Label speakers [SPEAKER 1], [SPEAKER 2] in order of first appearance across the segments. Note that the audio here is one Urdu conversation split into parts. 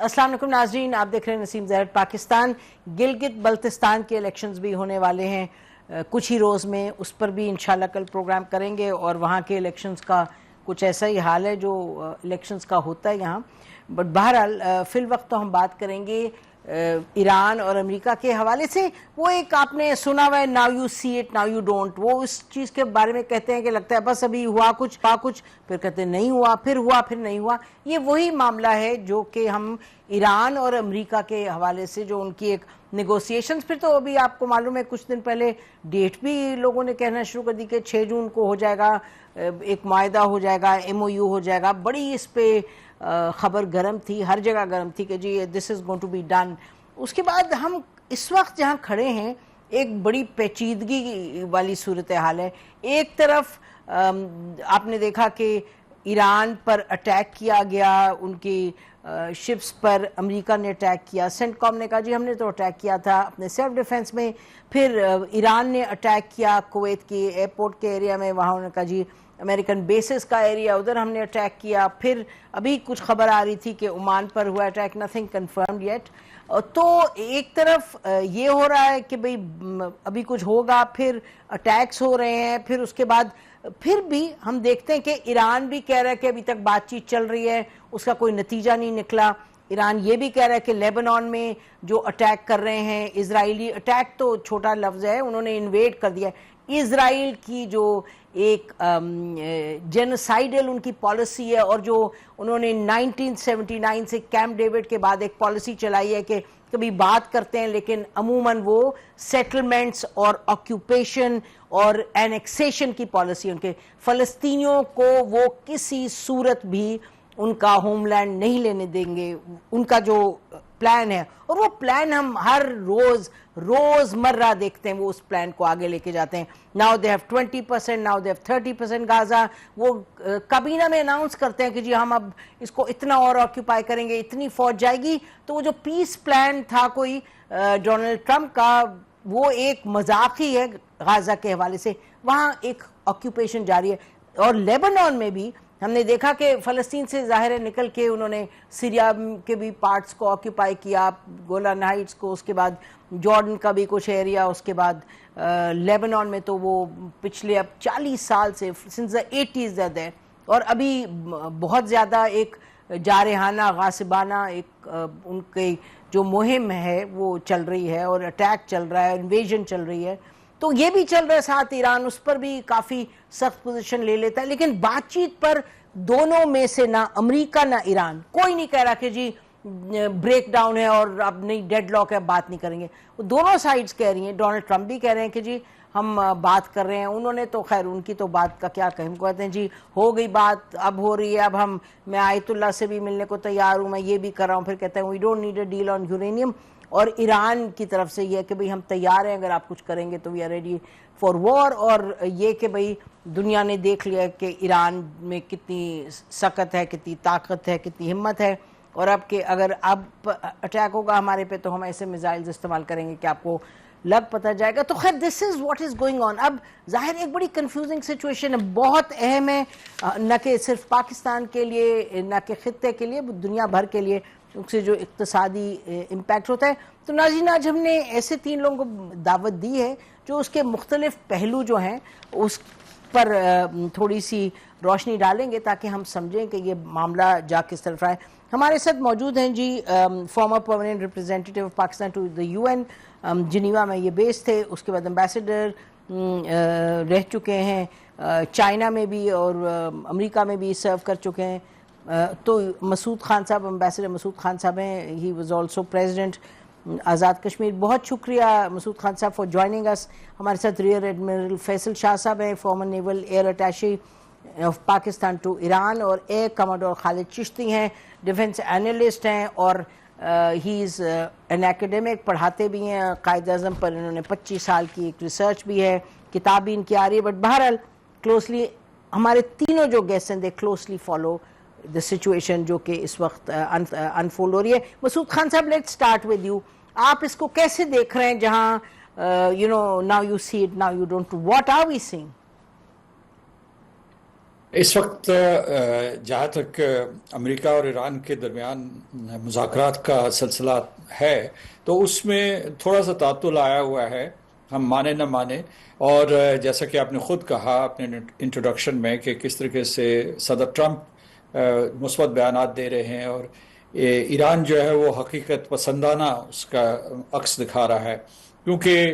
[SPEAKER 1] السلام علیکم ناظرین، آپ دیکھ رہے ہیں نسیم زہر پاکستان۔ گلگت بلتستان کے الیکشنز بھی ہونے والے ہیں کچھ ہی روز میں، اس پر بھی انشاءاللہ کل پروگرام کریں گے، اور وہاں کے الیکشنز کا کچھ ایسا ہی حال ہے جو الیکشنز کا ہوتا ہے یہاں۔ بٹ بہرحال فی الوقت تو ہم بات کریں گے ایران اور امریکہ کے حوالے سے۔ وہ ایک آپ نے سنا ہوا ہے now you see it now you don't, وہ اس چیز کے بارے میں کہتے ہیں کہ لگتا ہے بس ابھی ہوا کچھ پھر کہتے ہیں نہیں ہوا، پھر ہوا پھر نہیں ہوا۔ یہ وہی معاملہ ہے جو کہ ہم ایران اور امریکہ کے حوالے سے جو ان کی ایک نیگوسیشنز، پھر تو ابھی آپ کو معلوم ہے کچھ دن پہلے ڈیٹ بھی لوگوں نے کہنا شروع کر دی کہ 6 جون کو ہو جائے گا، ایک معاہدہ ہو جائے گا، MOU ہو جائے گا۔ بڑی اس پہ خبر گرم تھی، ہر جگہ گرم تھی کہ جی this is going to be done. اس کے بعد ہم اس وقت جہاں کھڑے ہیں ایک بڑی پیچیدگی والی صورتحال ہے۔ ایک طرف آپ نے دیکھا کہ ایران پر اٹیک کیا گیا، ان کی شپس پر امریکہ نے اٹیک کیا، سینٹ کام نے کہا جی ہم نے تو اٹیک کیا تھا اپنے سیلف ڈیفنس میں۔ پھر ایران نے اٹیک کیا کویت کی ایئرپورٹ کے ایریا میں، وہاں انہوں نے کہا جی امریکن بیسز کا ایریا ادھر ہم نے اٹیک کیا۔ پھر ابھی کچھ خبر آ رہی تھی کہ عمان پر ہوا اٹیک، نتھنگ کنفرمڈ یٹ۔ تو ایک طرف یہ ہو رہا ہے کہ بھئی ابھی کچھ ہوگا، پھر اٹیکس ہو رہے ہیں، پھر اس کے بعد پھر بھی ہم دیکھتے ہیں کہ ایران بھی کہہ رہا ہے کہ ابھی تک بات چیت چل رہی ہے، اس کا کوئی نتیجہ نہیں نکلا۔ ایران یہ بھی کہہ رہا ہے کہ لیبنان میں جو اٹیک کر رہے ہیں اسرائیلی، اٹیک تو چھوٹا لفظ ہے، انہوں نے انویڈ کر دیا ہے۔ اسرائیل کی جو ایک جینوسائیڈل ان کی پالیسی ہے، اور جو انہوں نے 1979 سے کیمپ ڈیوڈ کے بعد ایک پالیسی چلائی ہے کہ کبھی بات کرتے ہیں لیکن عموماً وہ سیٹلمنٹس اور آکیوپیشن اور اینیکسیشن کی پالیسی، ان کے فلسطینیوں کو وہ کسی صورت بھی ان کا ہوم لینڈ نہیں لینے دیں گے، ان کا جو پلان ہے۔ اور وہ پلان ہم ہر روز مرہ دیکھتے ہیں، وہ اس پلان کو آگے لے کے جاتے ہیں۔ Now they have 20%، now they have 30% غازہ۔ وہ کابینہ میں اناؤنس کرتے ہیں کہ جی ہم اب اس کو اتنا اور آکیوپائی کریں گے، اتنی فوج جائے گی۔ تو وہ جو پیس پلان تھا کوئی ڈونلڈ ٹرمپ کا، وہ ایک مذاق ہی ہے غازہ کے حوالے سے، وہاں ایک آکیوپیشن جاری ہے۔ اور لیبنان میں بھی ہم نے دیکھا کہ فلسطین سے ظاہر ہے نکل کے انہوں نے سیریا کے بھی پارٹس کو آکیوپائی کیا، گولان ہائٹس کو، اس کے بعد جارڈن کا بھی کچھ ایریا، اس کے بعد لیبنان میں تو وہ پچھلے اب 40 سال سے سنس the 80s ہے، اور ابھی بہت زیادہ ایک جارحانہ غاصبانہ ایک ان کی جو مہم ہے وہ چل رہی ہے، اور اٹیک چل رہا ہے، انویژن چل رہی ہے۔ تو یہ بھی چل رہا ہے ساتھ، ایران اس پر بھی کافی سخت پوزیشن لے لیتا ہے۔ لیکن بات چیت پر دونوں میں سے نہ امریکہ نہ ایران کوئی نہیں کہہ رہا کہ جی بریک ڈاؤن ہے اور اب نہیں ڈیڈ لاک ہے، بات نہیں کریں گے۔ وہ دونوں سائڈز کہہ رہی ہیں، ڈونلڈ ٹرمپ بھی کہہ رہے ہیں کہ جی ہم بات کر رہے ہیں، انہوں نے تو خیر ان کی تو بات کا کیا کہیں، کہتے ہیں جی ہو گئی بات، اب ہو رہی ہے، اب میں آیت اللہ سے بھی ملنے کو تیار ہوں، میں یہ بھی کر رہا ہوں۔ پھر کہتے ہیں we don't need a deal on uranium. اور ایران کی طرف سے یہ کہ بھئی ہم تیار ہیں، اگر آپ کچھ کریں گے تو we are ready for war. اور یہ کہ بھئی دنیا نے دیکھ لیا کہ ایران میں کتنی سخت ہے، کتنی طاقت ہے، کتنی ہمت ہے، اور اب کہ اگر اب اٹیک ہوگا ہمارے پہ تو ہم ایسے میزائلز استعمال کریں گے کہ آپ کو لگ پتہ جائے گا۔ تو خیر دس is what is going on. اب ظاہر ایک بڑی کنفیوزنگ سچویشن ہے، بہت اہم ہے، نہ کہ صرف پاکستان کے لیے، نہ کہ خطے کے لیے، دنیا بھر کے لیے اس سے جو اقتصادی امپیکٹ ہوتا ہے۔ تو ناظرین آج ہم نے ایسے 3 لوگوں کو دعوت دی ہے جو اس کے مختلف پہلو جو ہیں اس پر تھوڑی سی روشنی ڈالیں گے تاکہ ہم سمجھیں کہ یہ معاملہ جا کس طرف رہا ہے۔ ہمارے ساتھ موجود ہیں جی former permanent representative of Pakistan to the UN، Geneva میں یہ بیس تھے، اس کے بعد امبیسڈر رہ چکے ہیں چائنا میں بھی اور امریکہ میں بھی سرو کر چکے ہیں۔ تو مسعود خان صاحب، امبیسڈر مسعود خان صاحب ہیں، he was also president Azad Kashmir. بہت شکریہ مسعود خان صاحب فار جوائننگ اس۔ ہمارے ساتھ ریئر ایڈمرل فیصل شاہ صاحب ہیں، former naval air attache of Pakistan to Iran, اور ایئر کماڈور خالد چشتی ہیں، ڈیفنس اینالسٹ ہیں، اور ہی از این ایکیڈیمک، پڑھاتے بھی ہیں قائد اعظم پر، انہوں نے 25 سال کی ایک ریسرچ بھی ہے، کتاب بھی ان کی آ رہی ہے۔ بٹ بہرحال کلوزلی ہمارے تینوں جو گیسٹ ہیں دے کلوزلی فالو the situation جو کہ اس وقت انفولڈ ہو رہی ہے۔ مسعود خان صاحب لیٹس اسٹارٹ ود یو، آپ اس کو کیسے دیکھ رہے ہیں جہاں now you see it now you don't، what are we seeing؟
[SPEAKER 2] اس وقت جہاں تک امریکہ اور ایران کے درمیان مذاکرات کا سلسلہ ہے تو اس میں تھوڑا سا تعطل آیا ہوا ہے، ہم مانے نہ مانے. اور جیسا کہ آپ نے خود کہا اپنے انٹروڈکشن میں کہ کس طریقے سے صدر ٹرمپ مثبت بیانات دے رہے ہیں اور ایران جو ہے وہ حقیقت پسندانہ اس کا عکس دکھا رہا ہے، کیونکہ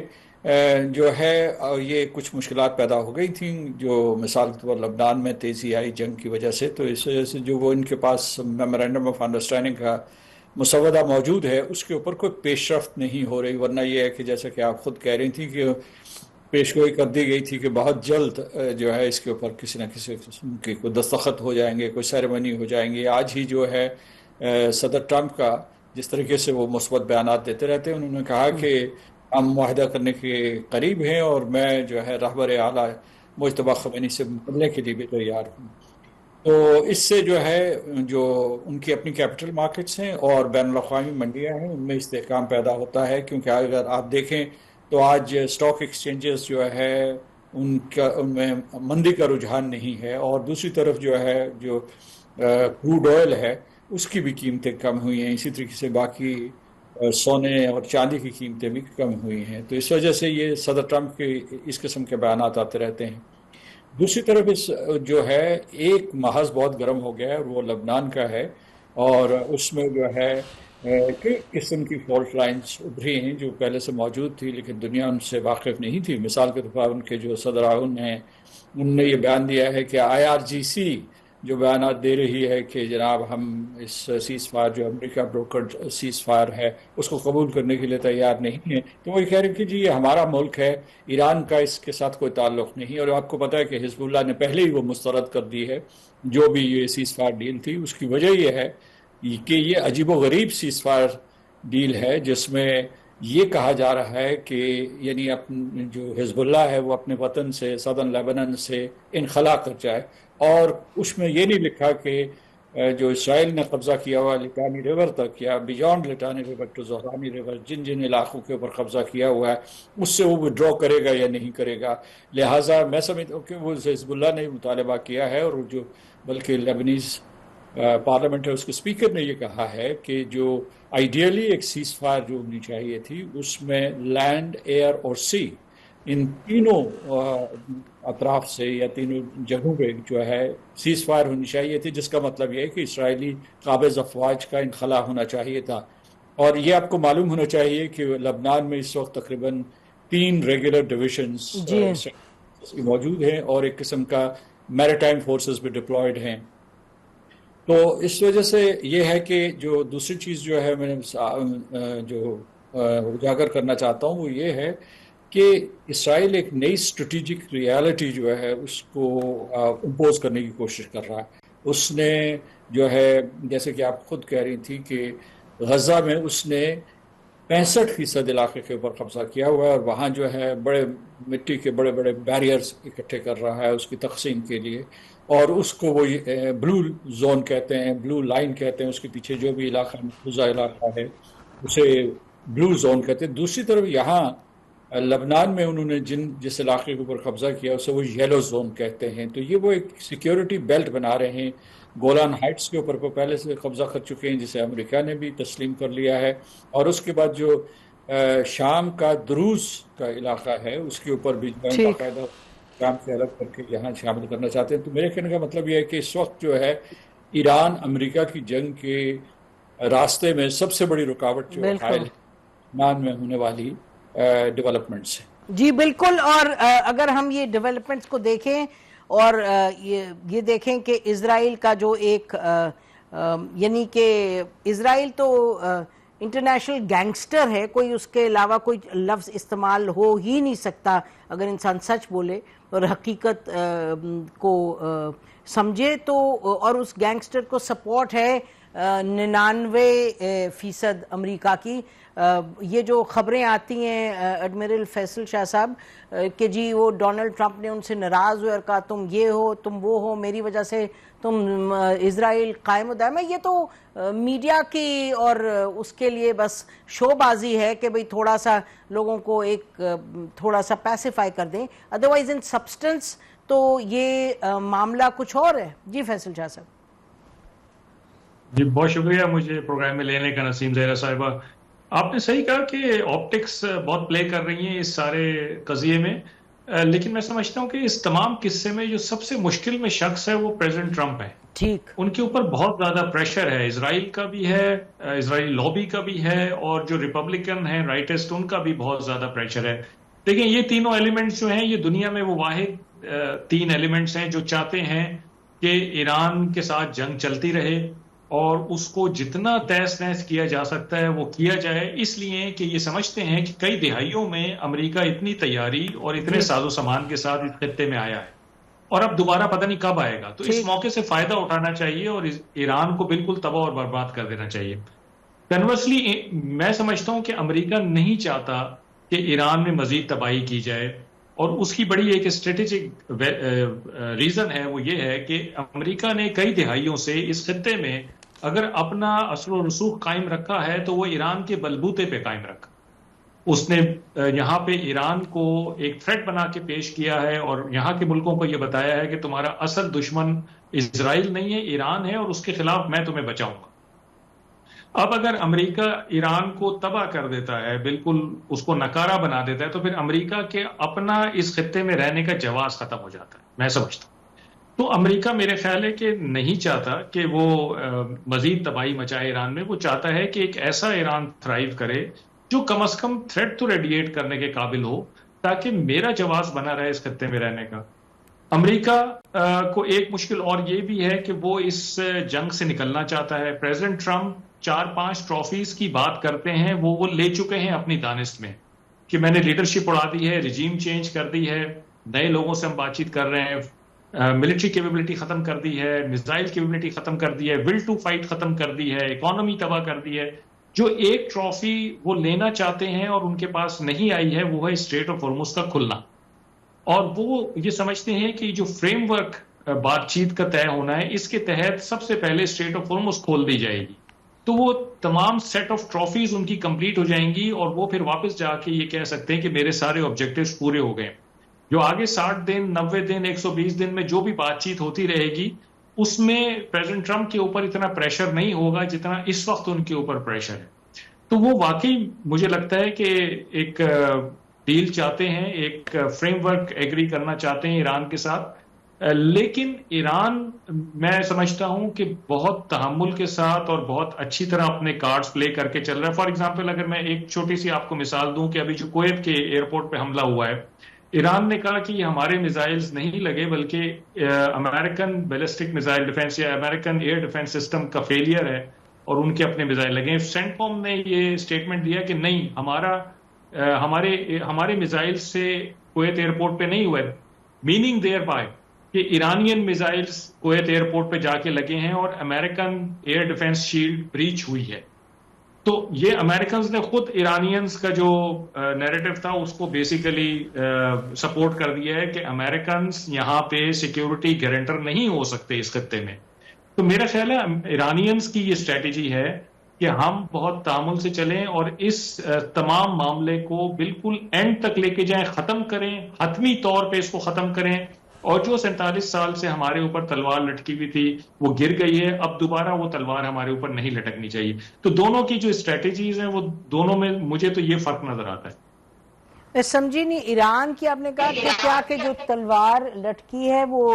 [SPEAKER 2] جو ہے یہ کچھ مشکلات پیدا ہو گئی تھیں، جو مثال کے طور پر لبنان میں تیزی آئی جنگ کی وجہ سے، تو اس وجہ سے جو وہ ان کے پاس میمورینڈم آف انڈرسٹینڈنگ کا مسودہ موجود ہے اس کے اوپر کوئی پیش رفت نہیں ہو رہی. ورنہ یہ ہے کہ جیسا کہ آپ خود کہہ رہی تھی کہ پیشگوئی کر دی گئی تھی کہ بہت جلد جو ہے اس کے اوپر کسی نہ کسی قسم کے کوئی دستخط ہو جائیں گے، کوئی سیریمنی ہو جائیں گے. آج ہی جو ہے صدر ٹرمپ کا جس طریقے سے وہ مثبت بیانات دیتے رہتے ہیں، انہوں نے کہا کہ ہم معاہدہ کرنے کے قریب ہیں اور میں جو ہے رہبر اعلیٰ مجتبیٰ خمینی سے ملنے کے لیے بھی تیار ہوں. تو اس سے جو ہے جو ان کی اپنی کیپٹل مارکیٹس ہیں اور بین الاقوامی منڈیاں ہیں ان میں استحکام پیدا ہوتا ہے، کیونکہ اگر آپ دیکھیں تو آج اسٹاک ایکسچینجز جو ہے ان میں مندی کا رجحان نہیں ہے، اور دوسری طرف جو ہے جو کروڈ آئل ہے اس کی بھی قیمتیں کم ہوئی ہیں، اسی طریقے سے باقی سونے اور چاندی کی قیمتیں بھی کم ہوئی ہیں. تو اس وجہ سے یہ صدر ٹرمپ کے اس قسم کے بیانات آتے رہتے ہیں. دوسری طرف اس جو ہے ایک محاذ بہت گرم ہو گیا ہے اور وہ لبنان کا ہے، اور اس میں جو ہے کئی قسم کی فالٹ لائنز ابھری ہیں جو پہلے سے موجود تھی لیکن دنیا ان سے واقف نہیں تھی. مثال کے طور پر ان کے جو صدر اعظم ہیں انہوں نے یہ بیان دیا ہے کہ IRGC جو بیانات دے رہی ہے کہ جناب ہم اس سیز فائر جو امریکہ بروکرڈ سیز فائر ہے اس کو قبول کرنے کے لیے تیار نہیں ہے. تو وہ یہ کہہ رہے ہیں کہ جی یہ ہمارا ملک ہے، ایران کا اس کے ساتھ کوئی تعلق نہیں. اور آپ کو پتہ ہے کہ حزب اللہ نے پہلے ہی وہ مسترد کر دی ہے جو بھی یہ سیز فائر ڈیل تھی. اس کی وجہ یہ ہے کہ یہ عجیب و غریب سیز فائر ڈیل ہے جس میں یہ کہا جا رہا ہے کہ یعنی جو حزب اللہ ہے وہ اپنے وطن سے سدرن لیبنن سے انخلا کر جائے، اور اس میں یہ نہیں لکھا کہ جو اسرائیل نے قبضہ کیا ہوا لٹانی ریور تک یا beyond Litani river to Zahrani river جن جن علاقوں کے اوپر قبضہ کیا ہوا ہے اس سے وہ ودرا کرے گا یا نہیں کرے گا. لہٰذا میں سمجھتا ہوں کہ وہ حزب اللہ نے مطالبہ کیا ہے، اور جو بلکہ لیبنیز پارلیمنٹ ہے اس کے اسپیکر نے یہ کہا ہے کہ جو آئیڈیلی ایک سیز فائر جو ہونی چاہیے تھی اس میں لینڈ، ایئر اور سی ان تینوں اطراف سے یا تینوں جگہوں پہ جو ہے سیز فائر ہونی چاہیے تھی، جس کا مطلب یہ ہے کہ اسرائیلی قابض افواج کا انخلا ہونا چاہیے تھا. اور یہ آپ کو معلوم ہونا چاہیے کہ لبنان میں اس وقت تقریباً 3 ریگولر ڈویژنز موجود ہیں اور ایک قسم کا میریٹائم فورسز بھی ڈپلائڈ ہیں. تو اس وجہ سے یہ ہے کہ جو دوسری چیز جو ہے میں نے جو اجاگر کرنا چاہتا ہوں وہ یہ ہے کہ اسرائیل ایک نئی اسٹریٹجک ریالٹی جو ہے اس کو امپوز کرنے کی کوشش کر رہا ہے. اس نے جو ہے جیسے کہ آپ خود کہہ رہی تھی کہ غزہ میں اس نے 65% علاقے کے اوپر قبضہ کیا ہوا ہے، اور وہاں جو ہے بڑے مٹی کے بڑے بڑے بیریئرز اکٹھے کر رہا ہے اس کی تقسیم کے لیے، اور اس کو وہ بلو زون کہتے ہیں، بلو لائن کہتے ہیں. اس کے پیچھے جو بھی علاقہ محفوظہ علاقہ ہے اسے بلو زون کہتے ہیں. دوسری طرف یہاں لبنان میں انہوں نے جس علاقے کے اوپر قبضہ کیا اسے وہ یلو زون کہتے ہیں. تو یہ وہ ایک سیکیورٹی بیلٹ بنا رہے ہیں. گولان ہائٹس کے اوپر پہلے سے قبضہ کر چکے ہیں جسے امریکہ نے بھی تسلیم کر لیا ہے، اور اس کے بعد جو شام کا دروز کا علاقہ ہے اس کے اوپر بھی باقاعدہ شام سے الگ کر کے یہاں شامل کرنا چاہتے ہیں. تو میرے کہنے کا مطلب یہ ہے کہ اس وقت جو ہے ایران امریکہ کی جنگ کے راستے میں سب سے بڑی رکاوٹ جو حائل ہے لبنان میں ہونے والی ڈیولپمنٹ سے.
[SPEAKER 1] جی بالکل. اور اگر ہم یہ ڈیولپمنٹس کو دیکھیں اور یہ دیکھیں کہ اسرائیل کا جو ایک یعنی کہ اسرائیل تو انٹرنیشنل گینگسٹر ہے، کوئی اس کے علاوہ کوئی لفظ استعمال ہو ہی نہیں سکتا اگر انسان سچ بولے اور حقیقت کو سمجھے تو. اور اس گینگسٹر کو سپورٹ ہے 99% امریکہ کی. یہ جو خبریں آتی ہیں ایڈمرل فیصل شاہ صاحب کہ جی وہ ڈونلڈ ٹرمپ نے ان سے ناراض ہوئے اور کہا تم یہ ہو تم وہ ہو، میری وجہ سے تم اسرائیل قائم و دائم ہے، یہ تو میڈیا کی اور اس کے لیے بس شو بازی ہے کہ بھئی تھوڑا سا لوگوں کو ایک تھوڑا سا پیسیفائی کر دیں. ادروائز ان سبسٹنس تو یہ معاملہ کچھ اور ہے. جی فیصل شاہ صاحب.
[SPEAKER 3] جی بہت شکریہ مجھے پروگرام میں لینے کا نسیم زہرا صاحبہ. آپ نے صحیح کہا کہ آپٹکس بہت پلے کر رہی ہیں اس سارے قضیے میں، لیکن میں سمجھتا ہوں کہ اس تمام قصے میں جو سب سے مشکل میں شخص ہے وہ پریزیڈنٹ ٹرمپ ہے.
[SPEAKER 1] ٹھیک.
[SPEAKER 3] ان کے اوپر بہت زیادہ پریشر ہے، اسرائیل کا بھی ہے، اسرائیلی لابی کا بھی ہے، اور جو ریپبلکن ہیں رائٹسٹ ان کا بھی بہت زیادہ پریشر ہے. لیکن یہ تینوں ایلیمنٹس جو ہیں، یہ دنیا میں وہ واحد 3 ایلیمنٹس ہیں جو چاہتے ہیں کہ ایران کے ساتھ جنگ چلتی رہے اور اس کو جتنا تیز نیز کیا جا سکتا ہے وہ کیا جائے، اس لیے کہ یہ سمجھتے ہیں کہ کئی دہائیوں میں امریکہ اتنی تیاری اور اتنے ساز و سامان کے ساتھ اس خطے میں آیا ہے اور اب دوبارہ پتہ نہیں کب آئے گا، تو اس موقع سے فائدہ اٹھانا چاہیے اور ایران کو بالکل تباہ اور برباد کر دینا چاہیے. کنورسلی میں سمجھتا ہوں کہ امریکہ نہیں چاہتا کہ ایران میں مزید تباہی کی جائے، اور اس کی بڑی ایک اسٹریٹجک ریزن ہے، وہ یہ ہے کہ امریکہ نے کئی دہائیوں سے اس خطے میں اگر اپنا اثر و رسوخ قائم رکھا ہے تو وہ ایران کے بلبوتے پہ قائم رکھا. اس نے یہاں پہ ایران کو ایک تھریٹ بنا کے پیش کیا ہے اور یہاں کے ملکوں کو یہ بتایا ہے کہ تمہارا اصل دشمن اسرائیل نہیں ہے، ایران ہے، اور اس کے خلاف میں تمہیں بچاؤں گا. اب اگر امریکہ ایران کو تباہ کر دیتا ہے، بالکل اس کو نکارہ بنا دیتا ہے، تو پھر امریکہ کے اپنا اس خطے میں رہنے کا جواز ختم ہو جاتا ہے، میں سمجھتا ہوں. تو امریکہ میرے خیال ہے کہ نہیں چاہتا کہ وہ مزید تباہی مچائے ایران میں. وہ چاہتا ہے کہ ایک ایسا ایران تھرائیو کرے جو کم از کم تھریٹ تو ریڈیٹ کرنے کے قابل ہو، تاکہ میرا جواز بنا رہے اس خطے میں رہنے کا. امریکہ کو ایک مشکل اور یہ بھی ہے کہ وہ اس جنگ سے نکلنا چاہتا ہے. پریزیڈنٹ ٹرمپ 4-5 ٹرافیز کی بات کرتے ہیں، وہ لے چکے ہیں اپنی دانست میں کہ میں نے لیڈرشپ اڑا دی ہے، رجیم چینج کر دی ہے، نئے لوگوں سے ہم بات چیت کر رہے ہیں، ملٹری کیپیبلٹی ختم کر دی ہے، میزائل کیپیبلٹی ختم کر دی ہے، ول ٹو فائٹ ختم کر دی ہے، اکانومی تباہ کر دی ہے. جو ایک ٹرافی وہ لینا چاہتے ہیں اور ان کے پاس نہیں آئی ہے، وہ ہے اسٹریٹ آف ہارمز کا کھلنا. اور وہ یہ سمجھتے ہیں کہ جو فریم ورک بات چیت کا طے ہونا ہے، اس کے تحت سب سے پہلے اسٹریٹ آف ہارمز کھول دی جائے گی، تو وہ تمام سیٹ آف ٹرافیز ان کی کمپلیٹ ہو جائیں گی اور وہ پھر واپس جا کے یہ کہہ سکتے ہیں کہ میرے سارے آبجیکٹیوز پورے ہو گئے. جو آگے 60 دن 90 دن 120 دن میں جو بھی بات چیت ہوتی رہے گی، اس میں پریزیڈنٹ ٹرمپ کے اوپر اتنا پریشر نہیں ہوگا جتنا اس وقت ان کے اوپر پریشر ہے. تو وہ واقعی مجھے لگتا ہے کہ ایک ڈیل چاہتے ہیں، ایک فریم ورک ایگری کرنا چاہتے ہیں ایران کے ساتھ. لیکن ایران میں سمجھتا ہوں کہ بہت تحمل کے ساتھ اور بہت اچھی طرح اپنے کارڈز پلے کر کے چل رہا ہے. فار ایگزامپل اگر میں ایک چھوٹی سی آپ کو مثال دوں کہ ابھی جو کویت کے ایئرپورٹ پہ حملہ ہوا ہے، ایران نے کہا کہ یہ ہمارے میزائلز نہیں لگے بلکہ امریکن بیلسٹک میزائل ڈیفنس یا امریکن ایئر ڈیفنس سسٹم کا فیلئر ہے اور ان کے اپنے میزائل لگے. سینٹ کوم نے یہ اسٹیٹمنٹ دیا کہ نہیں، ہمارے میزائل سے کویت ایئرپورٹ پہ نہیں ہوئے، میننگ دیئر بائی کہ ایرانین میزائلز کویت ایئرپورٹ پہ جا کے لگے ہیں اور American air defence shield breach ہوئی ہے. تو یہ امریکنز نے خود ایرانینز کا جو نیریٹو تھا اس کو بیسیکلی سپورٹ کر دیا ہے کہ امریکنز یہاں پہ سیکیورٹی گارنٹر نہیں ہو سکتے اس خطے میں. تو میرا خیال ہے ایرانینز کی یہ اسٹریٹجی ہے کہ ہم بہت تعامل سے چلیں اور اس تمام معاملے کو بالکل اینڈ تک لے کے جائیں، ختم کریں، حتمی طور پہ اس کو ختم کریں. اور جو 47 سال سے ہمارے اوپر تلوار لٹکی ہوئی تھی وہ گر گئی ہے، اب دوبارہ وہ تلوار ہمارے اوپر نہیں لٹکنی چاہیے. تو دونوں کی جو اسٹریٹجیز ہیں وہ دونوں میں مجھے تو یہ فرق نظر آتا ہے.
[SPEAKER 1] میں سمجھی نہیں، ایران کی آپ نے کہا کہ کیا کہ جو تلوار لٹکی ہے وہ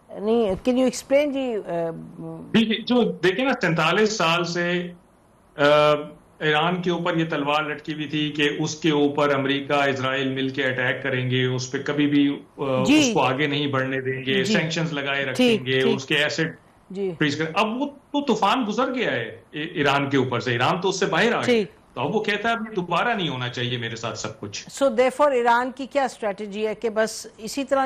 [SPEAKER 1] نہیں، کین یو ایکسپلین جی؟
[SPEAKER 3] جو دیکھیں نا 47 سال سے ایران کے اوپر یہ تلوار لٹکی ہوئی تھی کہ اس کے اوپر امریکہ اسرائیل مل کے اٹیک کریں گے، اس پہ کبھی بھی اس کو آگے نہیں بڑھنے دیں گے، سینکشنز لگائے رکھیں گے، اس کے ایسڈ فریز کریں. اب وہ طوفان گزر گیا ہے ایران کے اوپر سے، ایران تو اس سے باہر آ گیا، تو اب وہ کہتا ہے اب دوبارہ نہیں ہونا چاہیے میرے ساتھ سب کچھ.
[SPEAKER 1] سو دیرفور ایران کی کیا اسٹریٹجی ہے کہ بس اسی طرح،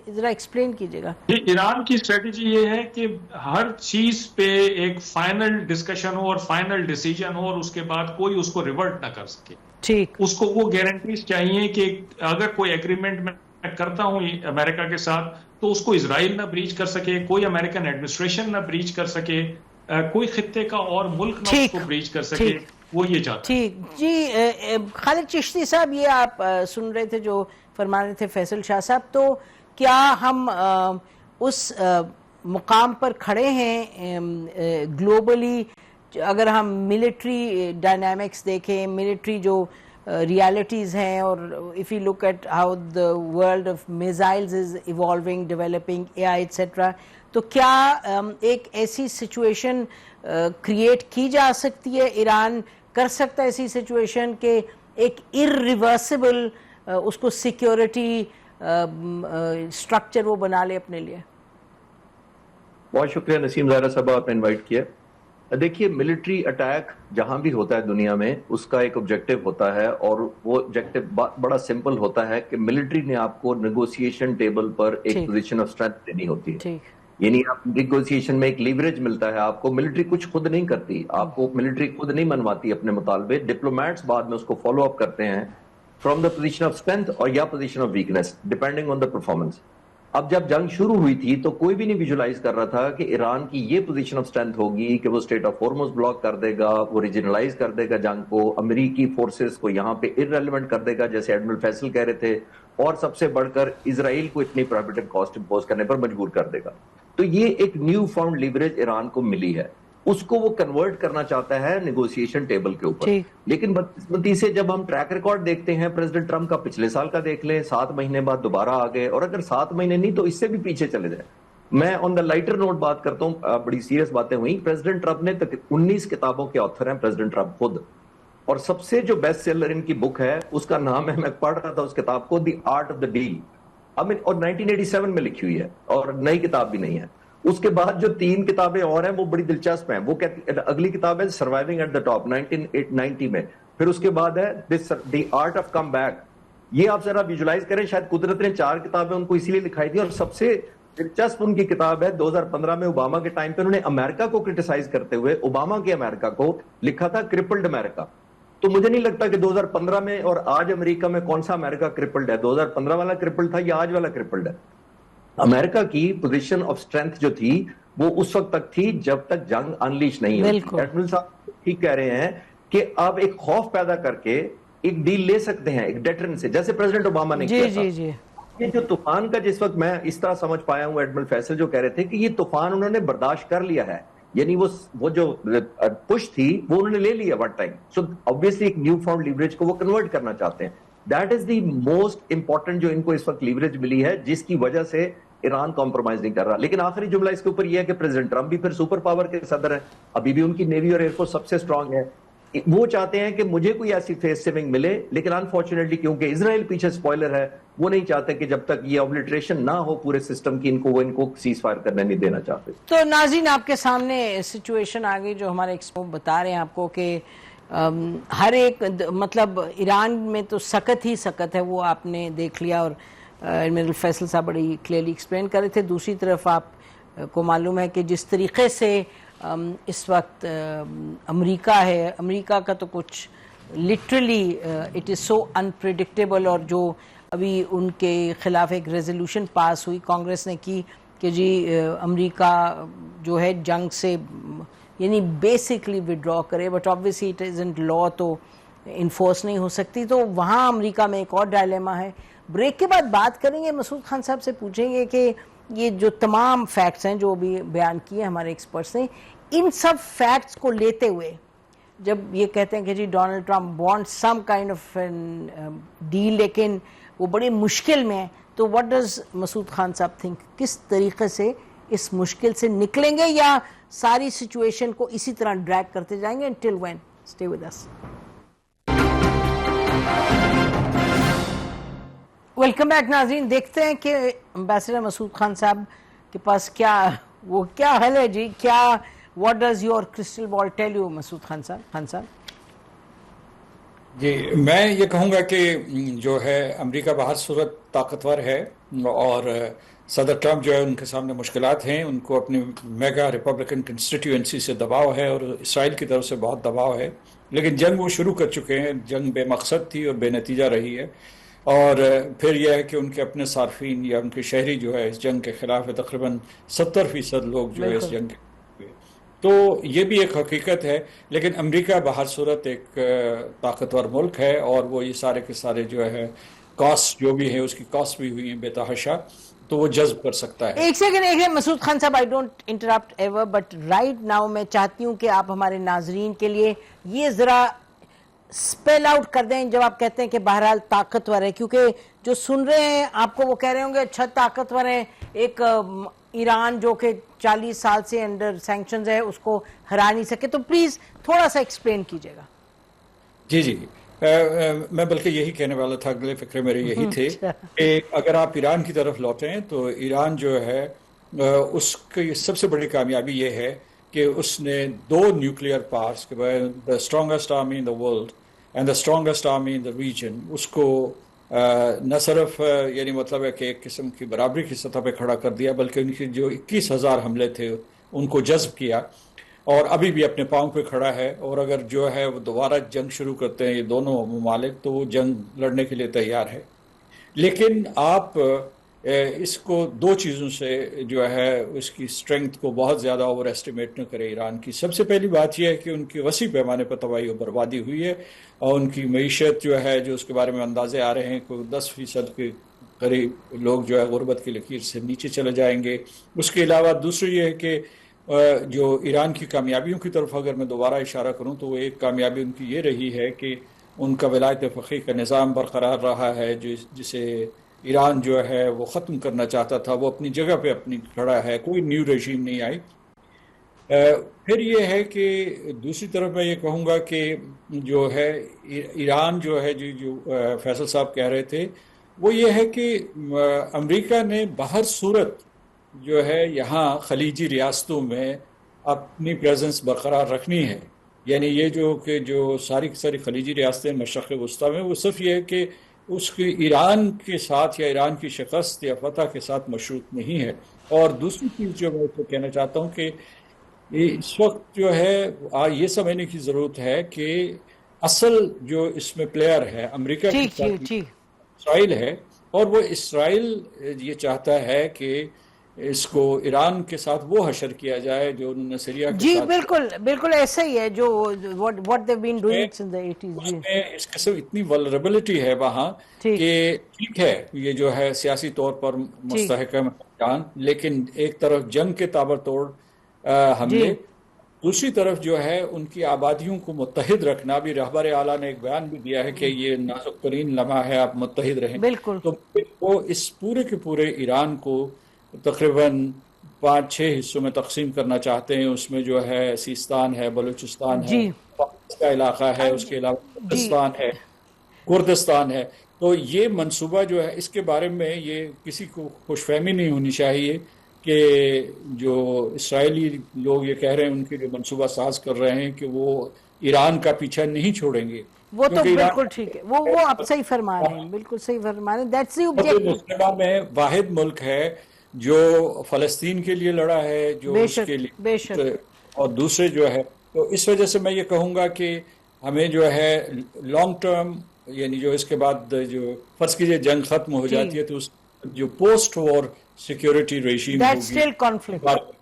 [SPEAKER 1] ذرا ایکسپلین کیجیے گا.
[SPEAKER 3] ایران کی اسٹریٹجی یہ ہے کہ ہر چیز پہ ایک فائنل ڈسکشن ہو اور فائنل ڈیسیجن ہو اور اس کے بعد کوئی اس کو ریورٹ نہ کر سکے.
[SPEAKER 1] ٹھیک.
[SPEAKER 3] اس کو وہ گارنٹیز چاہیے کہ اگر کوئی ایگریمنٹ میں کرتا ہوں امریکہ کے ساتھ تو اس کو اسرائیل نہ بریچ کر سکے، کوئی امریکن ایڈمنسٹریشن نہ بریچ کر سکے، کوئی خطے کا اور ملک نہ اس کو بریچ کر سکے، وہ یہ چاہتا.
[SPEAKER 1] ٹھیک جی. خالد چشتی صاحب، یہ آپ سن رہے تھے جو فرما رہے تھے فیصل شاہ صاحب، تو کیا ہم اس مقام پر کھڑے ہیں گلوبلی؟ اگر ہم ملٹری ڈائنامکس دیکھیں، ملٹری جو ریالٹیز ہیں، اور if you look at how the world of missiles is evolving, developing, AI etc., تو کیا ایک ایسی سچویشن کریٹ کی جا سکتی ہے، ایران کر سکتا ہے ایسی سچویشن کہ ایک irreversible اس کو سیکیورٹی اسٹرکچر وہ بنا لے اپنے لیے؟
[SPEAKER 4] بہت شکریہ نسیم ظاہرہ صاحب، آپ نے انوائٹ کیا. دیکھیے، ملٹری اٹیک جہاں بھی ہوتا ہے دنیا میں اس کا ایک آبجیکٹو ہوتا ہے، اور وہ آبجیکٹو بڑا سمپل ہوتا ہے کہ ملٹری نے آپ کو نیگوسیشن ٹیبل پر ایک پوزیشن آف اسٹرینتھ دینی ہوتی ہے. یعنی آپ نیگوسیشن میں ایک لیوریج ملتا ہے آپ کو. ملٹری کچھ خود نہیں کرتی، آپ کو ملٹری خود نہیں منواتی اپنے مطالبے. ڈپلومیٹس بعد میں اس کو فالو اپ کرتے ہیں from the position of strength اور یا position of weakness depending on the performance. اب جب جنگ شروع ہوئی تھی تو کوئی بھی نہیں ویژولائز کر رہا تھا کہ ایران کی یہ پوزیشن آف اسٹرینتھ ہوگی کہ وہ اسٹیٹ آف ہارمز بلاک کر دے گا، وہ ریجنلائز کر دے گا جنگ کو، امریکی فورسز کو یہاں پہ ارریلیونٹ کر دے گا جیسے ایڈمرل فیصل کہہ رہے تھے، اور سب سے بڑھ کر اسرائیل کو اتنی پروہیبٹیو کاسٹ امپوز کرنے پر مجبور کر دے گا. تو یہ ایک نیو فاؤنڈ لیوریج ایران کو ملی ہے، اس کو وہ کنورٹ کرنا چاہتا ہے نیگوسیشن ٹیبل کے اوپر. لیکن بدقسمتی سے جب ہم ٹریک ریکارڈ دیکھتے ہیں پریزیڈنٹ ٹرمپ کا پچھلے سال کا دیکھ لیں، 7 مہینے بعد دوبارہ آ گئے، اور اگر 7 مہینے نہیں تو اس سے بھی پیچھے چلے جائیں. میں آن دا لائٹر نوٹ بات کرتا ہوں، بڑی سیریس باتیں ہوئی. پریزیڈنٹ ٹرمپ نے 19 کتابوں کے آتھر ہیں پریزیڈنٹ ٹرمپ خود، اور سب سے جو بیسٹ سیلر ان کی بک ہے اس کا نام ہے، میں پڑھ رہا تھا اس کتاب کو، the art of the deal, اور 1987 میں لکھی ہوئی ہے اور نئی کتاب بھی نہیں ہے. اس کے بعد جو 3 کتابیں اور ہیں وہ بڑی دلچسپ ہیں. وہ اگلی کتاب ہے سروائیونگ ایٹ دا ٹاپ 1990 میں، پھر اس کے بعد ہے دی آرٹ آف کم بیک. یہ آپ ذرا ویژولائز کریں، شاید قدرت نے 4 کتابیں ان کو اسی لیے لکھائی تھی، اور سب سے دلچسپ ان کی کتاب ہے 2015 میں اوباما کے ٹائم پہ انہوں نے امریکہ کو کرٹیسائز کرتے ہوئے اوباما کے امریکہ کو لکھا تھا کرپلڈ امریکہ. تو مجھے نہیں لگتا کہ 2015 میں اور آج امریکہ میں کون سا امریکہ کرپلڈ ہے، 2015 والا کرپلڈ تھا یا آج والا کرپلڈ ہے. امریکہ کی پوزیشن آف اسٹرینتھ جو تھی وہ اس وقت تک تھی جب تک جنگ انلیش نہیں ہوئی. ایڈمرل صاحب ٹھیک کہہ رہے ہیں کہ آپ ایک خوف پیدا کر کے ایک ڈیل لے سکتے ہیں ایک ڈیٹرن سے، جیسے پریزیڈنٹ اوباما نے کیا تھا. یہ جو طوفان کا جس وقت میں اس طرح سمجھ پایا ہوں ایڈمرل فیصل جو کہہ رہے تھے کہ یہ طوفان انہوں نے برداشت کر لیا ہے، یعنی وہ جو پش تھی وہ انہوں نے لے لیا ون ٹائم. سو obviously ایک نیو فاؤنڈ لیوریج کو وہ کنورٹ کرنا چاہتے ہیں. That is the most important جو ان کو اس وقت لیوریج ملی ہے، جس کی وجہ سے ایران کمپرومائز نہیں کر رہا. لیکن آخری جملہ اس کے اوپر یہ ہے کہ پریزیڈنٹ ٹرمپ بھی پھر سپر پاور کے صدر ہیں، ابھی بھی ان کی نیوی اور ایئر فورس سب سے اسٹرانگ ہے. وہ چاہتے ہیں کہ مجھے کوئی ایسی فیس سیونگ ملے، لیکن انفارچونیٹلی کیونکہ اسرائیل پیچھے سپوائلر ہے، وہ نہیں چاہتے کہ جب تک یہ اوبلیٹریشن نہ ہو پورے سسٹم کی، وہ ان کو سیز فائر کرنے نہیں دینا چاہتے.
[SPEAKER 1] تو ناظرین، آپ کے سامنے سچویشن آ گئی جو ہمارے ایکسپرٹ بتا رہے ہیں آپ کو کہ ہر ایک مطلب ایران میں تو سخت ہی سخت ہے، وہ آپ نے دیکھ لیا، اور ایڈمرل فیصل صاحب بڑی کلیئرلی ایکسپلین کر رہے تھے. دوسری طرف آپ کو معلوم ہے کہ جس طریقے سے اس وقت امریکہ ہے، امریکہ کا تو کچھ literally it is so unpredictable. اور جو ابھی ان کے خلاف ایک ریزولوشن پاس ہوئی کانگریس نے کی کہ جی امریکہ جو ہے جنگ سے یعنی بیسکلی وڈرا کرے، بٹ آبویسلی اٹ ازنٹ لا، تو انفورس نہیں ہو سکتی. تو وہاں امریکہ میں ایک اور ڈائلیما ہے. بریک کے بعد بات کریں گے، مسعود خان صاحب سے پوچھیں گے کہ یہ جو تمام فیکٹس ہیں جو بھی بیان کیے ہمارے ایکسپرٹس نے، ان سب فیکٹس کو لیتے ہوئے جب یہ کہتے ہیں کہ جی Donald Trump want some kind of deal لیکن وہ بڑی مشکل میں ہے، تو واٹ ڈز مسعود خان صاحب تھنک، کس طریقے سے اس مشکل سے نکلیں گے، یا ساری سچویشن کو اسی طرح ڈریگ کرتے جائیں گے؟ until when? Stay with us. Welcome back ناظرین. دیکھتے ہیں کہ امبیسڈر مسعود خان صاحب کے پاس کیا حل ہے جی، کیا what does your crystal ball tell you Masood Khan صاحب؟
[SPEAKER 2] جی میں یہ کہوں گا کہ جو ہے امریکہ بہر صورت طاقتور ہے، اور صدر ٹرمپ جو ہے ان کے سامنے مشکلات ہیں، ان کو اپنی میگا ریپبلکن کنسٹیٹیوئنسی سے دباؤ ہے اور اسرائیل کی طرف سے بہت دباؤ ہے. لیکن جنگ وہ شروع کر چکے ہیں، جنگ بے مقصد تھی اور بے نتیجہ رہی ہے. اور پھر یہ ہے کہ ان کے اپنے صارفین یا ان کے شہری جو ہے اس جنگ کے خلاف ہے، تقریباً 70% لوگ جو ہے اس جنگ کے، تو یہ بھی ایک حقیقت ہے. لیکن امریکہ بہر صورت ایک طاقتور ملک ہے، اور وہ یہ سارے کے سارے جو ہے کاسٹ جو بھی ہے اس کی کاسٹ بھی ہوئی ہیں بے تحاشا. تو وہ جذب کر سکتا ہے.
[SPEAKER 1] ایک سیکنڈ مسعود خان صاحب, I don't interrupt ever, but right now میں چاہتی ہوں کہ آپ ہمارے ناظرین کے لیے یہ ذرا اسپیل آؤٹ کر دیں جب آپ کہتے ہیں کہ بہرحال طاقتور ہے, کیونکہ جو سن رہے ہیں آپ کو وہ کہہ رہے ہوں گے اچھا طاقتور ہے, ایک ایران جو کہ 40 سال سے انڈر سینکشنز ہے اس کو ہرا نہیں سکے, تو پلیز تھوڑا سا ایکسپلین کیجئے گا.
[SPEAKER 2] جی میں بلکہ یہی کہنے والا تھا, اگلے فکرے میرے یہی تھے کہ اگر آپ ایران کی طرف لوٹیں تو ایران جو ہے اس کی سب سے بڑی کامیابی یہ ہے کہ اس نے 2 نیوکلیئر پاورز کے بعد the strongest army in the world and the strongest army in the region, اس کو نہ صرف یعنی مطلب ہے کہ ایک قسم کی برابری کی سطح پہ کھڑا کر دیا, بلکہ ان کی جو 21,000 حملے تھے ان کو جذب کیا, اور ابھی بھی اپنے پاؤں پہ کھڑا ہے, اور اگر جو ہے وہ دوبارہ جنگ شروع کرتے ہیں یہ دونوں ممالک تو وہ جنگ لڑنے کے لیے تیار ہے. لیکن آپ اس کو 2 چیزوں سے جو ہے اس کی اسٹرینگتھ کو بہت زیادہ اوور ایسٹیمیٹ نہ کرے ایران کی. سب سے پہلی بات یہ ہے کہ ان کی وسیع پیمانے پر تباہی و بربادی ہوئی ہے, اور ان کی معیشت جو ہے جو اس کے بارے میں اندازے آ رہے ہیں کوئی 10% کے قریب لوگ جو ہے غربت کی لکیر سے نیچے چلے جائیں گے. اس کے علاوہ دوسری یہ ہے کہ جو ایران کی کامیابیوں کی طرف اگر میں دوبارہ اشارہ کروں تو وہ ایک کامیابی ان کی یہ رہی ہے کہ ان کا ولایت فقیہ کا نظام برقرار رہا ہے, جسے ایران جو ہے وہ ختم کرنا چاہتا تھا, وہ اپنی جگہ پہ اپنی کھڑا ہے, کوئی نیو رژیم نہیں آئی. پھر یہ ہے کہ دوسری طرف میں یہ کہوں گا کہ جو ہے ایران جو ہے جو فیصل صاحب کہہ رہے تھے وہ یہ ہے کہ امریکہ نے بہر صورت جو ہے یہاں خلیجی ریاستوں میں اپنی پریزنس برقرار رکھنی ہے. یعنی یہ جو ساری کی ساری خلیجی ریاستیں مشرق وسطیٰ میں, وہ صرف یہ ہے کہ اس کی ایران کے ساتھ یا ایران کی شکست یا فتح کے ساتھ مشروط نہیں ہے. اور دوسری چیز جو میں کہنا چاہتا ہوں کہ اس وقت جو ہے یہ سمجھنے کی ضرورت ہے کہ اصل جو اس میں پلیئر ہے امریکہ کے ساتھ اسرائیل ہے, اور وہ اسرائیل یہ چاہتا ہے کہ اس کو ایران کے ساتھ وہ حشر کیا جائے جو انہوں نے سیریا کے ساتھ.
[SPEAKER 1] جی بالکل ایسا ہی ہے جو what they've been doing since the 80s.
[SPEAKER 2] اس میں اس قسم اتنی vulnerability ہے وہاں کہ ٹھیک ہے یہ جو ہے سیاسی طور پر مستحکم جان, لیکن ایک طرف جنگ کے تابر توڑ حملے, دوسری طرف جو ہے ان کی آبادیوں کو متحد رکھنا. بھی رہبر اعلیٰ نے ایک بیان بھی دیا ہے کہ یہ نازک ترین لمحہ ہے, آپ متحد رہیں. تو وہ اس پورے کے پورے ایران کو تقریباً 5-6 حصوں میں تقسیم کرنا چاہتے ہیں. اس میں جو ہے سیستان ہے, بلوچستان ہے, کا علاقہ ہے, اس کے علاوہ پاکستان ہے, کردستان ہے. تو یہ منصوبہ جو ہے اس کے بارے میں یہ کسی کو خوش فہمی نہیں ہونی چاہیے کہ جو اسرائیلی لوگ یہ کہہ رہے ہیں ان کے جو منصوبہ ساز کر رہے ہیں کہ وہ ایران کا پیچھا نہیں چھوڑیں گے.
[SPEAKER 1] وہ تو بالکل ٹھیک ہے, وہ آپ صحیح فرما رہے ہیں, بالکل صحیح فرما رہے ہیں. That's the objective.
[SPEAKER 2] مسلمہ میں واحد ملک ہے جو فلسطین کے لیے لڑا ہے, جو اس کے لیے, اور دوسرے جو ہے. تو اس وجہ سے میں یہ کہوں گا کہ ہمیں جو ہے لانگ ٹرم یعنی جو اس کے بعد جو فرض کیجئے جنگ ختم ہو جاتی ہے تو اس جو پوسٹ وار سیکیورٹی ریجیم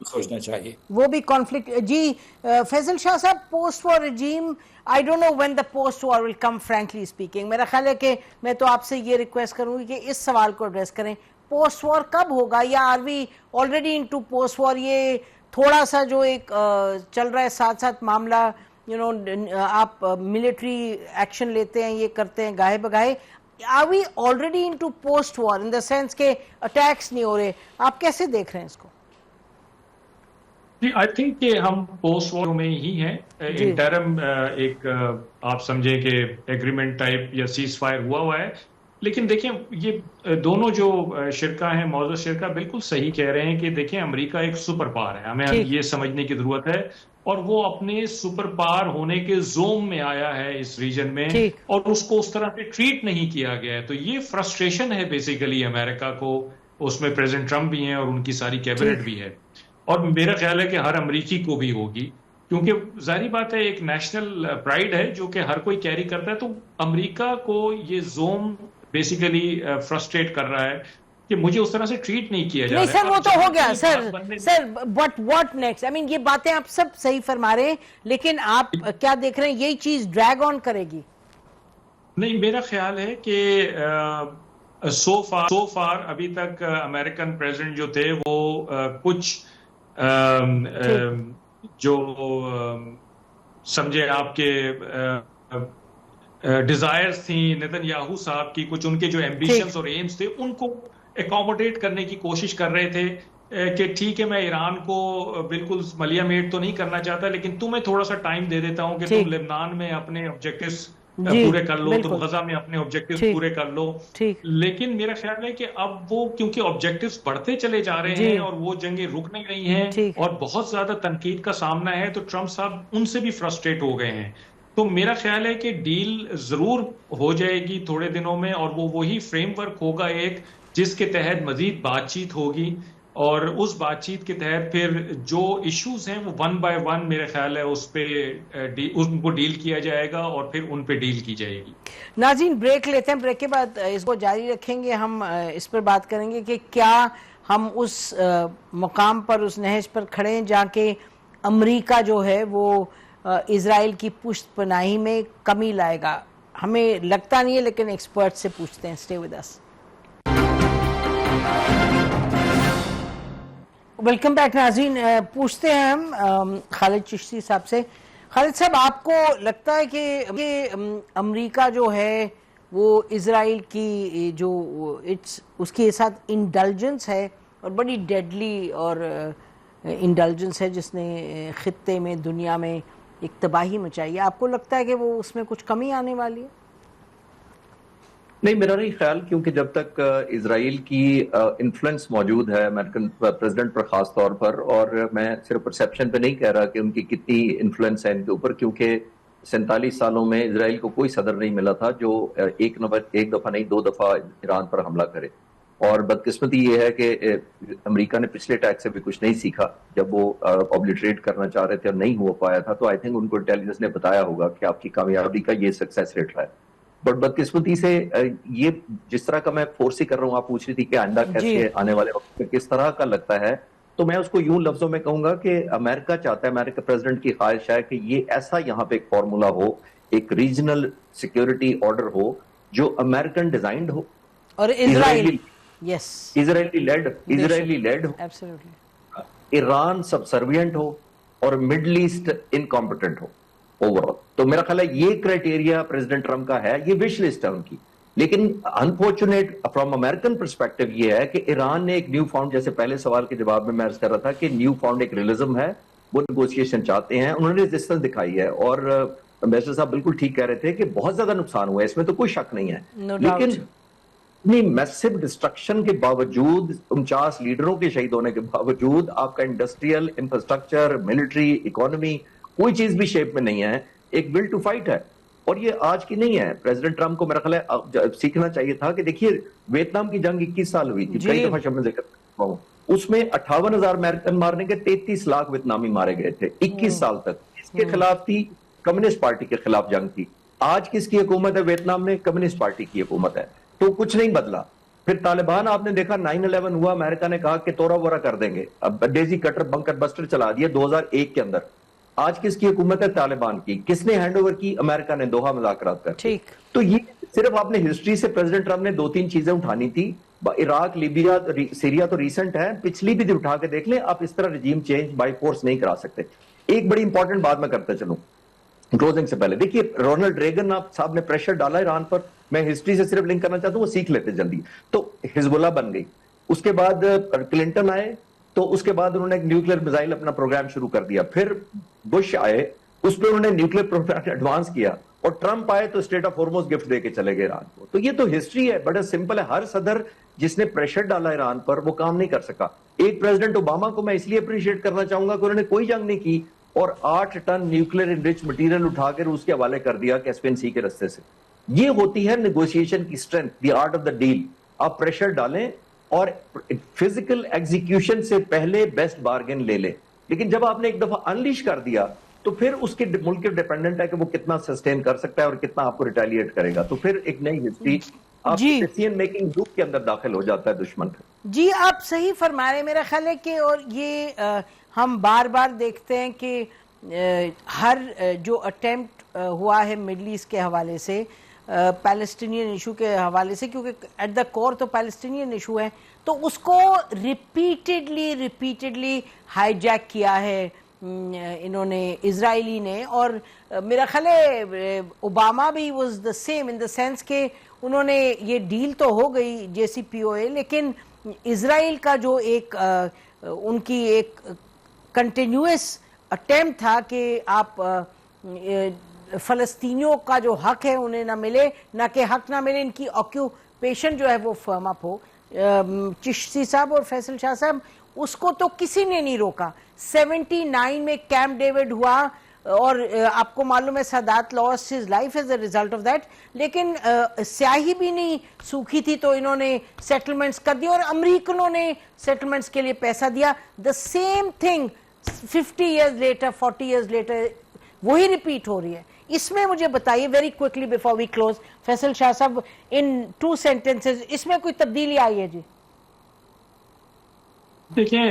[SPEAKER 2] سوچنا چاہیے,
[SPEAKER 1] وہ بھی کانفلکٹ. جی فیصل شاہ صاحب, post war regime, I don't know when the post war will come, frankly speaking. میرا خیال ہے کہ میں تو آپ سے یہ ریکویسٹ کروں گی کہ اس سوال کو ایڈریس کریں, پوسٹ وار کب ہوگا, یا are we already into post war? یہ تھوڑا سا جو ایک چل رہا ہے ساتھ ساتھ معاملہ, آپ ملٹری ایکشن لیتے ہیں, یہ کرتے ہیں گاہے بگاہے. Are we already into post war in the sense کہ اٹیکس نہیں ہو رہے؟ آپ کیسے دیکھ رہے ہیں اس کو؟
[SPEAKER 3] جی آئی تھنک کہ ہم پوسٹ وار میں ہی ہیں. انٹرم ایک آپ سمجھیں کہ ایگریمنٹ ٹائپ یا سیز فائر ہوا ہے. لیکن دیکھیں یہ دونوں جو شرکا ہیں, معزز شرکا, بالکل صحیح کہہ رہے ہیں کہ دیکھیں امریکہ ایک سپر پاور ہے, ہمیں یہ سمجھنے کی ضرورت ہے, اور وہ اپنے سپر پاور ہونے کے زوم میں آیا ہے اس ریجن میں, اور اس کو اس طرح سے ٹریٹ نہیں کیا گیا ہے. تو یہ فرسٹریشن ہے بیسیکلی امریکہ کو, اس میں پریزیڈنٹ ٹرمپ بھی ہیں اور ان کی ساری کیبنٹ بھی ہے, اور میرا خیال ہے کہ ہر امریکی کو بھی ہوگی, کیونکہ ظاہری بات ہے ایک نیشنل پرائیڈ ہے جو کہ ہر کوئی کیری کرتا ہے. تو امریکہ کو یہ زوم بیسیکلی فرسٹریٹ کر رہا ہے کہ مجھے اس طرح سے ٹریٹ نہیں کیا جا رہا ہے.
[SPEAKER 1] نہیں سر, وہ تو ہو گیا سر, بٹ واٹ نیکسٹ؟ آئی مین یہ باتیں آپ سب صحیح فرما رہے ہیں, لیکن آپ کیا دیکھ رہے ہیں یہی چیز ڈریگ آن کرے گی؟
[SPEAKER 3] نہیں, میرا خیال ہے کہ سو فار ابھی تک امریکن پریزیڈنٹ جو تھے وہ کچھ جو سمجھے آپ کے ڈیزائرز تھیں نیتن یاہو صاحب کی، کچھ ان کے جو ایمبیشنز اور ایمز تھے ان کو اکوموڈیٹ کرنے کی کوشش کر رہے تھے کہ ٹھیک ہے میں ایران کو بالکل ملیا میٹ تو نہیں کرنا چاہتا لیکن تمہیں تھوڑا سا ٹائم دے دیتا ہوں کہ تم لبنان میں اپنے آبجیکٹیوز پورے کر لو، تم غزہ میں اپنے آبجیکٹیوز پورے کر لو. لیکن میرا خیال ہے کہ اب وہ کیونکہ آبجیکٹیوز بڑھتے چلے جا رہے ہیں اور وہ جنگیں رک نہیں رہی ہیں اور بہت زیادہ تنقید کا سامنا ہے، تو ٹرمپ صاحب ان سے بھی فرسٹریٹ ہو گئے ہیں. تو میرا خیال ہے کہ ڈیل ضرور ہو جائے گی تھوڑے دنوں میں، اور وہ وہی فریم ورک ہوگا ایک جس کے تحت مزید بات چیت ہوگی، اور اس بات چیت کے تحت پھر جو ایشوز ہیں وہ ون بائی ون میرے خیال ہے اس پہ ان کو ڈیل کیا جائے گا اور پھر ان پہ ڈیل کی جائے گی.
[SPEAKER 1] ناظرین بریک لیتے ہیں، بریک کے بعد اس کو جاری رکھیں گے. ہم اس پر بات کریں گے کہ کیا ہم اس مقام پر، اس نہج پر کھڑے ہیں جہاں کہ امریکہ جو ہے وہ اسرائیل کی پشت پناہی میں کمی لائے گا. ہمیں لگتا نہیں ہے لیکن ایکسپرٹ سے پوچھتے ہیں. Stay with us. Welcome back ناظرین. پوچھتے ہیں ہم خالد چشتی صاحب سے. خالد صاحب، آپ کو لگتا ہے کہ امریکہ جو ہے وہ اسرائیل کی جو اس کے ساتھ انڈلجنس ہے اور بڑی ڈیڈلی اور انڈلجنس ہے جس نے خطے میں، دنیا میں ایک تباہی مچائی ہے، آپ کو لگتا ہے کہ وہ اس میں کچھ کمی آنے والی ہے؟
[SPEAKER 4] نہیں، میرا نہیں خیال، کیونکہ جب تک اسرائیل کی انفلوئنس موجود ہے امریکن پریزیڈنٹ پر خاص طور پر، اور میں صرف پرسیپشن پہ نہیں کہہ رہا کہ ان کی کتنی انفلوئنس ہے ان کے اوپر، کیونکہ 47 سالوں میں اسرائیل کو کوئی صدر نہیں ملا تھا جو ایک دفعہ نہیں 2 دفعہ ایران پر حملہ کرے. اور بدقسمتی یہ ہے کہ امریکہ نے پچھلے اٹیک سے بھی کچھ نہیں سیکھا. جب وہ اوبلیٹریٹ کرنا چاہ رہے تھے اور نہیں ہو پایا تھا، تو آئی تھنک ان کو انٹیلیجنس نے بتایا ہوگا کہ آپ کی کامیابی کا یہ سکسیس ریٹ رہا ہے. بٹ بدقسمتی سے یہ جس طرح کا میں فورس ہی کر رہا ہوں، آپ پوچھ رہی تھی کہ آئندہ کیسے آنے والے وقت میں کس طرح کا لگتا ہے، تو میں اس کو یوں لفظوں میں کہوں گا کہ امریکہ چاہتا ہے، امریکہ پریزیڈنٹ کی خواہش ہے کہ یہ ایسا یہاں پہ ایک فارمولا ہو، ایک ریجنل سیکیورٹی آرڈر ہو جو امریکن ڈیزائنڈ ہو
[SPEAKER 1] اور
[SPEAKER 4] اسرائیلی لیڈ ہو، ایران سبسروینٹ ہو، اور مڈل ایسٹ انکمپٹنٹ ہو اوور آل. تو میرا خیال ہے یہ کرائٹیریا پریزیڈنٹ ٹرمپ کا ہے، یہ وش لسٹ ہے ان کی. لیکن انفارچونیٹ فرام امریکن پرسپیکٹو یہ ہے کہ ایران نے ایک نیو فاؤنڈ، جیسے پہلے سوال کے جواب میں عرض کر رہا تھا کہ نیو فاؤنڈ ایک ریئلزم ہے، وہ نیگوسیشن چاہتے ہیں، انہوں نے ریزسٹنس دکھائی ہے. اور امبیسڈر صاحب بالکل ٹھیک کہہ رہے تھے کہ بہت زیادہ نقصان ہوا ہے، اس میں تو کوئی شک نہیں ہے. لیکن اتنی میسو ڈسٹرکشن کے باوجود، 49 لیڈروں کے شہید ہونے کے باوجود، آپ کا انڈسٹریل انفراسٹرکچر، ملٹری، اکانومی، کوئی چیز بھی شیپ میں نہیں ہے. ایک ول ٹو فائٹ ہے، اور یہ آج کی نہیں ہے. پریزیڈنٹ ٹرمپ کو میرا خیال ہے سیکھنا چاہیے تھا کہ دیکھیے ویتنام کی جنگ 21 سال ہوئی تھی، کئی دفعہ شب میں ذکر کرتا ہوں، اس میں 58,000 امریکن مارنے کے 33 لاکھ ویتنامی مارے گئے تھے 21 سال تک. اس کے خلاف تھی کمیونسٹ پارٹی کے خلاف جنگ تھی. آج کس کی حکومت ہے ویتنام میں؟ کمیونسٹ پارٹی کی حکومت ہے. تو کچھ نہیں بدلا. پھر طالبان آپ نے دیکھا 9/11 ہوا، امریکہ نے کہا کہ تورا وورا کر دیں گے، اب ڈیزی کٹر بنکر بسٹر چلا دیا 2001 کے اندر. آج کس کی حکومت ہے؟ طالبان کی. کس نے ہینڈ اوور کی؟ امریکہ نے، دوحہ مذاکرات کر. تو یہ صرف آپ نے ہسٹری سے پریزیڈنٹ ٹرمپ نے 2-3 چیزیں اٹھانی تھی. عراق، لیبیا، سیریا تو ریسنٹ ہے، پچھلی بھی اٹھا کے دیکھ لیں. آپ اس طرح رجیم چینج بائی فورس نہیں کرا سکتے. ایک بڑی امپورٹنٹ بات میں کرتے چلوں کلوزنگ سے پہلے. دیکھیے رونلڈ ریگن صاحب نے پریشر ڈالا ایران پر، میں ہسٹری سے صرف لنک کرنا چاہتا ہوں، وہ سیکھ لیتے جلدی. تو حزب اللہ بن گئی. اس کے بعد کلنٹن آئے، تو اس کے بعد انہوں نے ایک نیوکلیر میزائل اپنا پروگرام شروع کر دیا. پھر بش آئے، اس پہ انہوں نے نیوکلیر پروگرام ایڈوانس کیا. اور ٹرمپ آئے تو اسٹیٹ آف ہارموز گفٹ دے کے چلے گئے ایران کو. تو یہ تو ہسٹری ہے، بڑا سمپل ہے. ہر صدر جس نے پریشر ڈالا ایران پر وہ کام نہیں کر سکا. ایک پریزیڈنٹ اوباما کو میں اس لیے اپریشیٹ کرنا چاہوں گا کہ انہوں نے کوئی جنگ نہیں کی اور 8 ٹن نیوکلیر انرچ مٹیریل اٹھا کے روس کے حوالے کر دیا کیسپین سی کے رستے سے. یہ ہوتی ہے نیگوشیشن کی strength, the art of the deal. آپ پریشر ڈالیں اور فزیکل ایگزیکیوشن سے پہلے بیسٹ بارگن لے لیں. لیکن جب آپ نے ایک دفعہ انلیش کر دیا تو پھر اس کے ملک کے ڈیپینڈنٹ ہے کہ وہ کتنا سسٹین کر سکتا ہے اور کتنا آپ کو ریٹیلیٹ کرے گا. تو پھر ایک نئی ہسٹری آپ ڈیسیژن میکنگ گروپ کے اندر داخل ہو جاتا ہے دشمن.
[SPEAKER 1] جی آپ صحیح فرما رہے ہیں. میرا خیال ہے کہ اور یہ ہم بار بار دیکھتے ہیں کہ ہر جو اٹیمپٹ ہوا ہے مڈل ایسٹ کے حوالے سے، پیلسٹینین ایشو کے حوالے سے, کیونکہ ایٹ دا کور تو پیلسٹینین ایشو ہے, تو اس کو ریپیٹڈلی ہائی جیک کیا ہے انہوں نے, اسرائیلی نے. اور میرا خیال ہے اوباما بھی was the same in the sense کہ انہوں نے یہ ڈیل تو ہو گئی جے سی پی او اے, لیکن اسرائیل کا جو ایک ان کی ایک کنٹینیوس اٹیمپٹ تھا کہ آپ فلسطینیوں کا جو حق ہے انہیں نہ ملے, نہ کہ حق نہ ملے, ان کی آکیوپیشن جو ہے وہ فرم اپ ہو. چشتی صاحب اور فیصل شاہ صاحب, اس کو تو کسی نے نہیں روکا. 79 میں کیمپ ڈیوڈ ہوا اور آپ کو معلوم ہے Sadat loss his life as a result of that, لیکن سیاہی بھی نہیں سوکھی تھی تو انہوں نے سیٹلمنٹس کر دی اور امریکنوں نے سیٹلمنٹس کے لیے پیسہ دیا. The same thing 50 years later 40 years later وہی ریپیٹ ہو رہی ہے. اس میں مجھے بتائیے very quickly before we close, Faisal Shah صاحب ان 2 sentences, اس میں کوئی تبدیلی آئی ہے؟ جی
[SPEAKER 3] دیکھیں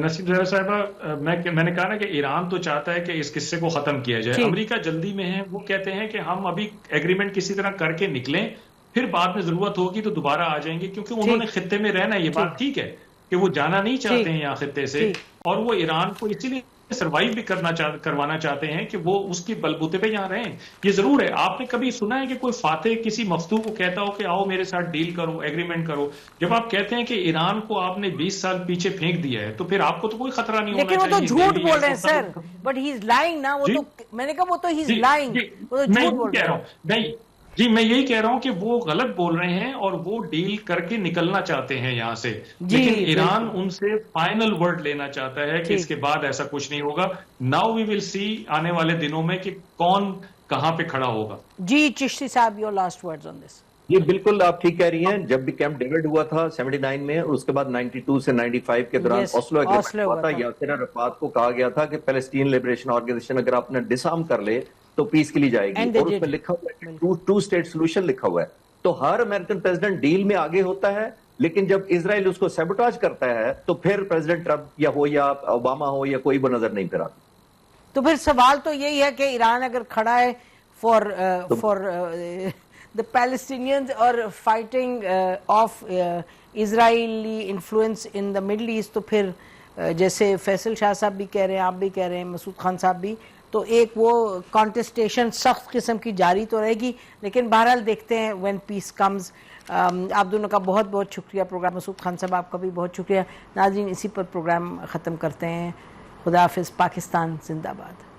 [SPEAKER 3] نسیم زہرا صاحبہ, میں نے کہا نا کہ ایران تو چاہتا ہے کہ اس قصے کو ختم کیا جائے. امریکہ جلدی میں ہے, وہ کہتے ہیں کہ ہم ابھی ایگریمنٹ کسی طرح کر کے نکلیں, پھر بعد میں ضرورت ہوگی تو دوبارہ آ جائیں گے, کیونکہ انہوں نے خطے میں رہنا ہے. یہ بات ٹھیک ہے کہ وہ جانا نہیں چاہتے ہیں یہاں خطے سے, اور وہ ایران کو اسی لیے سروائیو بھی کروانا چاہتے ہیں کہ وہ اس کی بلبوتے پہ یہاں رہیں. یہ ضرور ہے, آپ نے کبھی سنا ہے کہ کوئی فاتح کسی مفتو کو کہتا ہو کہ آؤ میرے ساتھ ڈیل کرو, ایگریمنٹ کرو؟ جب آپ کہتے ہیں کہ ایران کو آپ نے 20 سال پیچھے پھینک دیا ہے تو پھر آپ کو تو کوئی خطرہ نہیں ہونا چاہیے.
[SPEAKER 1] لیکن وہ تو جھوٹ بول رہے ہیں سر, بٹ ہی از لائنگ نا. وہ تو میں نے کہا وہ تو ہی از لائنگ, وہ تو جھوٹ بول رہے ہیں.
[SPEAKER 3] نہیں جی, میں یہی کہہ رہا ہوں کہ وہ غلط بول رہے ہیں اور وہ ڈیل کر کے نکلنا چاہتے ہیں یہاں سے, لیکن ایران ان سے فائنل ورڈ لینا چاہتا ہے کہ اس کے بعد ایسا کچھ نہیں ہوگا. ناؤ وی ول سی آنے والے دنوں میں کہ کون کہاں پہ کھڑا ہوگا. جی
[SPEAKER 1] چشتی صاحب, یور لاسٹ ورڈز آن دس.
[SPEAKER 4] یہ بالکل آپ ٹھیک کہہ رہی ہیں. جب بھی کیمپ ڈیوڈ ہوا تھا 79 میں, اس کے بعد 92 سے 95 کے دوران اوسلو ایگریمنٹ ہوا تھا. یاسر عرفات کو کہا گیا تھا کہ فلسطین لبریشن آرگنائزیشن اگر آپ نے ڈسارم کر لے تو پیس کے لیے جائے گی, اور اس میں لکھا ہوا ہے 2 state سولوشن لکھا ہوا ہے. تو ہر امریکن پریزیڈنٹ ڈیل میں آگے ہوتا ہے, لیکن جب اسرائیل اس کو سیبوٹاج کرتا ہے تو پھر پریزیڈنٹ ٹرمپ یا ہو یا اوباما ہو یا کوئی وہ نظر نہیں پھر آتا.
[SPEAKER 1] تو پھر سوال تو یہی ہے کہ ایران اگر کھڑا ہے فار the Palestinians اور fighting of Israeli influence in the Middle East, تو پھر جیسے فیصل شاہ صاحب بھی کہہ رہے ہیں, آپ بھی کہہ رہے ہیں, مسعود خان صاحب بھی, تو ایک وہ کانٹسٹیشن سخت قسم کی جاری تو رہے گی, لیکن بہرحال دیکھتے ہیں when peace comes. آپ دونوں کا بہت بہت شکریہ. پروگرام مسعود خان صاحب آپ کا بھی بہت شکریہ. ناظرین اسی پر پروگرام ختم کرتے ہیں. خدا حافظ. پاکستان زندہ باد.